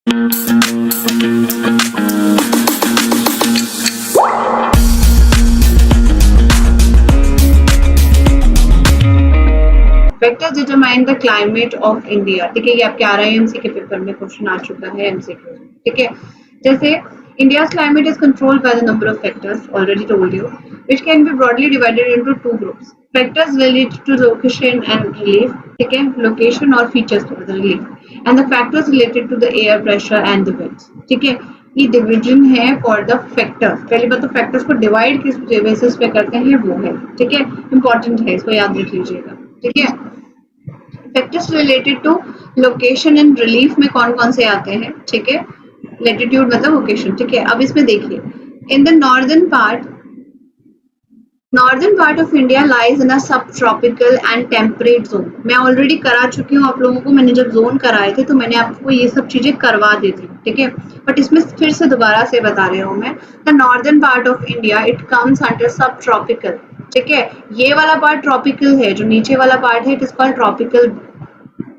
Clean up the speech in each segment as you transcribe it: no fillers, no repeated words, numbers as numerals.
Factors determine the climate of India. ठीक है, ये आपके RIMC के पेपर में क्वेश्चन आ चुका है MCQ। ठीक है, जैसे India's climate is controlled by the number of factors, already told you, which can be broadly divided into two groups. Factors related to location and relief, ठीक है, location और features to the relief, and the factors related to the air pressure and the winds। ठीक है, ये division है for the factors. पहली बात तो फैक्टर्स को डिवाइड किस बेसिस पे करते हैं वो है, ठीक है, इंपॉर्टेंट है, इसको याद रख लीजिएगा। ठीक है, factors related to location and relief में कौन कौन से आते हैं? ठीक है, लेटीट्यूड मतलब लोकेशन। ठीक है, अब इसमें देखिए, in the northern part of India lies in a sub tropical and temperate zone. मैं ऑलरेडी करा चुकी हूँ आप लोगों को, मैंने जब जोन कराए थे तो मैंने आपको ये सब चीजें करवा दी थी। ठीक है, बट इसमें फिर से दोबारा से बता रही हूँ मैं, the northern part of India it comes under sub tropical. ठीक है, ये वाला पार्ट ट्रॉपिकल है, जो नीचे वाला पार्ट है it is called tropical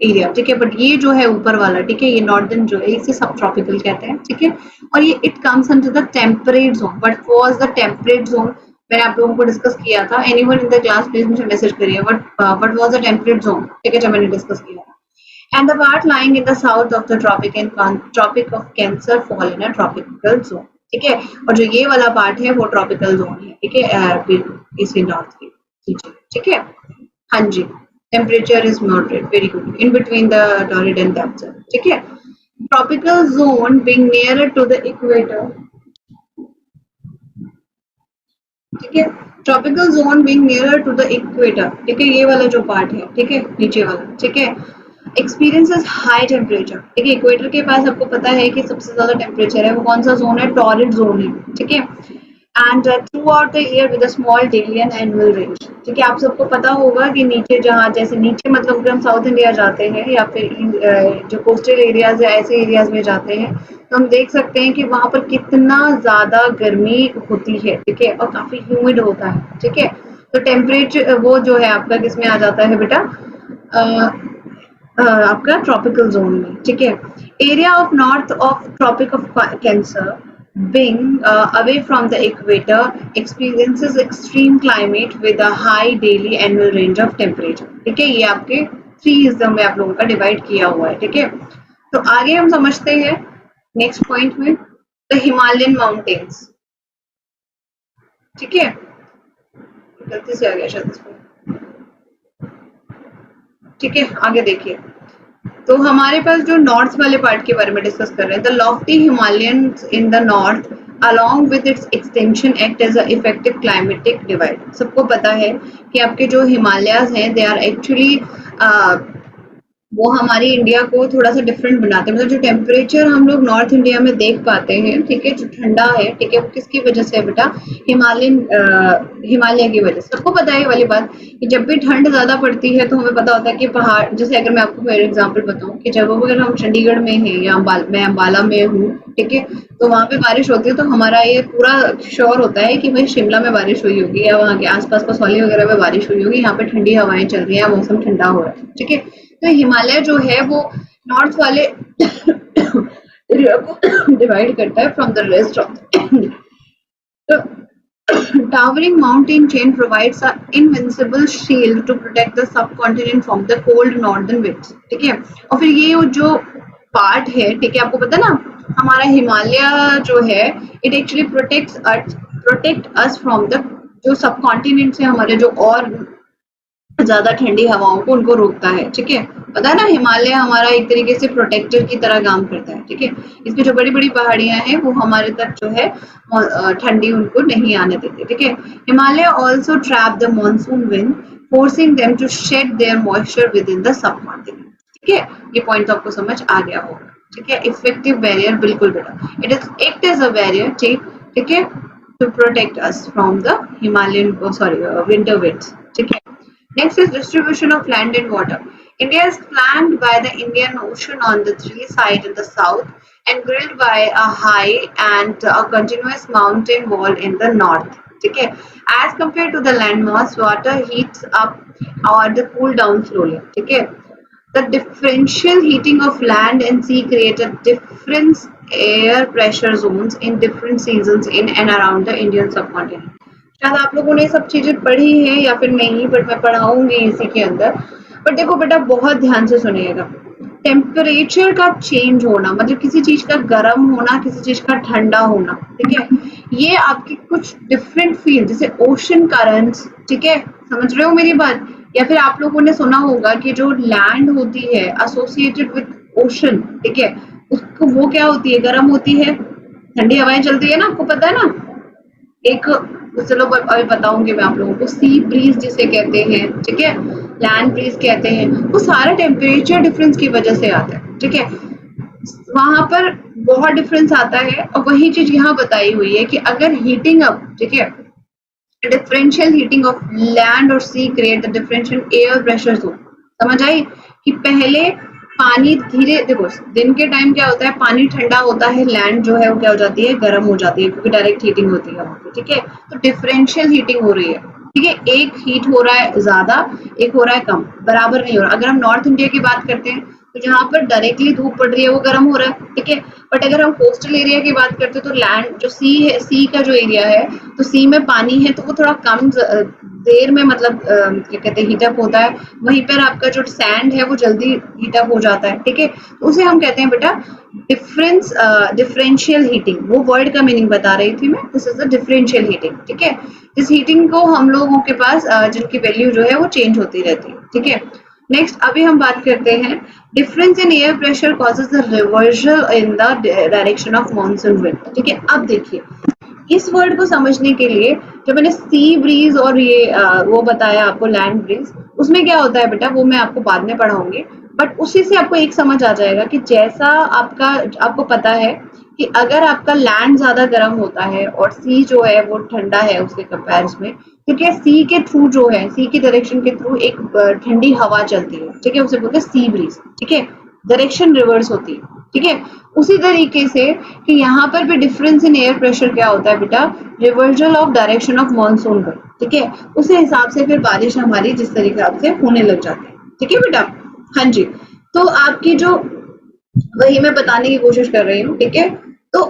area. ठीक है, बट ये जो है ऊपर वाला, ठीक है, ये नॉर्दर्न जो है इसे सब ट्रॉपिकल कहते हैं। ठीक है, और ये it comes under the temperate zone. But was the temperate zone, मैंने आप लोगों को डिस्कस किया था। Anyone in the class please मुझे मैसेज करिए what was the temperate zone. ठीक है, जब मैंने डिस्कस किया था। And the part lying in the south of the tropic of Cancer fall in a tropical zone. ठीक है, और जो ये वाला पार्ट है वो ट्रॉपिकल जोन है। ठीक है, इसी नॉर्थ की। ठीक है, हाँ जी, temperature is moderate, very good, in between the torrid and damper। ठीक है, tropical zone being nearer to the equator। ठीक है, tropical zone being nearer to the equator। ठीक है, ये वाला जो पार्ट है, ठीक है, नीचे वाला, ठीक है, experiences high temperature। ठीक है, इक्वेटर के पास आपको पता है कि सबसे ज्यादा टेम्परेचर है, वो कौन सा जोन है? टॉरिड जोन है। ठीक है, and through out the year with a small daily and annual range. ठीक है, आप सबको पता होगा कि नीचे जहाँ, जैसे नीचे मतलब अगर हम साउथ इंडिया जाते हैं या फिर जो कोस्टल एरियाज है ऐसे एरियाज में जाते हैं तो हम देख सकते हैं कि वहां पर कितना ज्यादा गर्मी होती है। ठीक है, और काफी ह्यूमिड होता है। ठीक है, तो टेम्परेचर वो जो है आपका किसमें आ जाता है बेटा? आपका ट्रॉपिकल जोन में। ठीक है, area of north of tropic of Cancer being away from the equator experiences extreme climate with a high daily annual range of temperature। ठीक है, ये आपके 3 हिस्सों में आप लोगों का डिवाइड किया हुआ है। ठीक है, तो आगे हम समझते हैं नेक्स्ट पॉइंट में द हिमालयन माउंटेन्स। ठीक है, गलती से आ गया शायद इसमें। ठीक है, आगे देखिए, तो हमारे पास जो नॉर्थ वाले पार्ट के बारे में डिस्कस कर रहे हैं, the Lofty Himalayans in the north along with its extension act as a effective climatic divide। सबको पता है कि आपके जो हिमालयाज हैं दे आर एक्चुअली वो हमारी इंडिया को थोड़ा सा डिफरेंट बनाते हैं। मतलब जो टेम्परेचर हम लोग नॉर्थ इंडिया में देख पाते हैं, ठीक है, जो ठंडा है, ठीक है, वो किसकी वजह से है बेटा? हिमालय की वजह से। सबको पता है ये वाली बात कि जब भी ठंड ज्यादा पड़ती है तो हमें पता होता है कि पहाड़, जैसे अगर मैं आपको फॉर एग्जाम्पल बताऊं कि जब अगर हम चंडीगढ़ में हैं या मैं अम्बाला में हूँ, ठीक है, तो वहां पे बारिश होती है तो हमारा ये पूरा श्योर होता है कि भाई शिमला में बारिश हुई होगी या वहाँ के आसपास कसौली वगैरह में बारिश हुई होगी, यहाँ पे ठंडी हवाएं चल रही है, मौसम ठंडा हो रहा है। ठीक है, तो हिमालय जो है वो नॉर्थ वाले एरिया को डिवाइड करता है from the rest of the towering mountain chain provides a invincible shield to protect the subcontinent from the cold northern winds। ठीक है, और फिर ये जो पार्ट है, ठीक है, आपको पता ना हमारा हिमालय जो है it actually protect us from the जो सबकॉन्टिनेंट से हमारे जो और ज्यादा ठंडी हवाओं को उनको रोकता है। ठीक है, पता है ना, हिमालय हमारा एक तरीके से प्रोटेक्टर की तरह काम करता है। ठीक है, इसमें जो बड़ी बड़ी पहाड़ियां हैं वो हमारे तक जो है ठंडी उनको नहीं आने देते। ठीक है, Himalaya also trap the monsoon wind forcing them to shed their moisture within the subcontinent. ठीक है, ये पॉइंट आपको समझ आ गया होगा। ठीक है, इफेक्टिव बैरियर, बिल्कुल बेटा, it is act as a barrier. ठीक है, to protect us from the Himalayan winter winds. ठीक है, next is distribution of land and water। India is flanked by the Indian Ocean on the 3 sides in the south and grilled by a high and a continuous mountain wall in the north। ठीक है, as compared to the landmass, water heats up or the cool down slowly। ठीक है, The differential heating of land and sea create a different air pressure zones in different seasons in and around the Indian subcontinent. शायद आप लोगों ने सब चीजें पढ़ी हैं या फिर नहीं, बट मैं पढ़ाऊंगी इसी के अंदर। बट देखो बेटा, बहुत ध्यान से सुनिएगा। टेम्परेचर का चेंज होना मतलब किसी चीज का गर्म होना, किसी चीज का ठंडा होना, ठीक है, ये आपके कुछ डिफरेंट फील्ड जैसे ओशन करंट्स, ठीक है, समझ रहे हो मेरी बात? या फिर आप लोगों ने सुना होगा कि जो लैंड होती है एसोसिएटेड विद ओशन, ठीक है, उसको वो क्या होती है, गर्म होती है, ठंडी हवाएं चलती है ना, आपको पता है ना। एक, चलो अभी बताऊंगी मैं आप लोगों को, सी ब्रीज जिसे कहते हैं, ठीक है, लैंड ब्रीज कहते हैं, वो सारा टेम्परेचर डिफरेंस की वजह से आता है, ठीक है। वहां पर बहुत डिफरेंस आता है और वही चीज यहाँ बताई हुई है कि अगर हीटिंग अप, ठीक है, डिफरेंशियल हीटिंग ऑफ लैंड और sea create the differential air pressure zone. समझ आई कि पहले पानी धीरे, देखो दिन के टाइम क्या होता है, पानी ठंडा होता है, लैंड जो है वो क्या हो जाती है, गर्म हो जाती है, क्योंकि डायरेक्ट हीटिंग होती है वहां पे, ठीक है। तो डिफरेंशियल हीटिंग हो रही है, ठीक है, एक हीट हो रहा है ज्यादा, एक हो रहा है कम, बराबर नहीं हो रहा। अगर हम नॉर्थ इंडिया की बात करते हैं तो जहाँ पर डायरेक्टली धूप पड़ रही है वो गर्म हो रहा है, ठीक है। बट अगर हम कोस्टल एरिया की बात करते हैं तो लैंड जो सी है, सी का जो एरिया है, तो सी में पानी है तो वो थोड़ा कम देर में मतलब क्या कहते हैं, हीटअप होता है। वहीं पर आपका जो सैंड है वो जल्दी हीटअप हो जाता है, ठीक है। तो उसे हम कहते हैं बेटा डिफरेंशियल हीटिंग। वो वर्ड का मीनिंग बता रही थी मैं, this is the differential heating, ठीक है। इस हीटिंग को हम लोगों के पास जिनकी वैल्यू जो है वो चेंज होती रहती है, ठीक है। नेक्स्ट अभी हम बात करते हैं, difference in air pressure causes the reversal in the direction of monsoon wind, ठीक है। अब देखिए, इस वर्ड को समझने के लिए जो मैंने सी ब्रीज और ये वो बताया आपको लैंड ब्रीज, उसमें क्या होता है बेटा, वो मैं आपको बाद में पढ़ाऊंगी। बट उसी से आपको एक समझ आ जाएगा कि जैसा आपको पता है कि अगर आपका लैंड ज्यादा गर्म होता है और सी जो है वो ठंडा है उसके कंपेरिजन में, क्योंकि सी के थ्रू जो है, सी की डायरेक्शन के थ्रू एक ठंडी हवा चलती है, ठीक है, उसे बोलते हैं सी ब्रीज, ठीक है, डायरेक्शन रिवर्स होती है, ठीक है। उसी तरीके से कि यहाँ पर भी डिफरेंस इन एयर प्रेशर क्या होता है बेटा, reversal of direction of monsoon wind, ठीक है। उसी हिसाब से फिर बारिश हमारी जिस तरीके से होने लग जाती है, ठीक है बेटा। हाँ जी, तो आपकी जो, वही मैं बताने की कोशिश कर रही हूँ, ठीक है। तो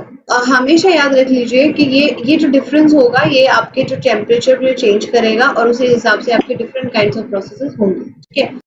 हमेशा याद रख लीजिए कि ये जो डिफरेंस होगा ये आपके जो टेम्परेचर में चेंज करेगा और उसी हिसाब से आपके डिफरेंट काइंड्स ऑफ प्रोसेसेस होंगे, ठीक है।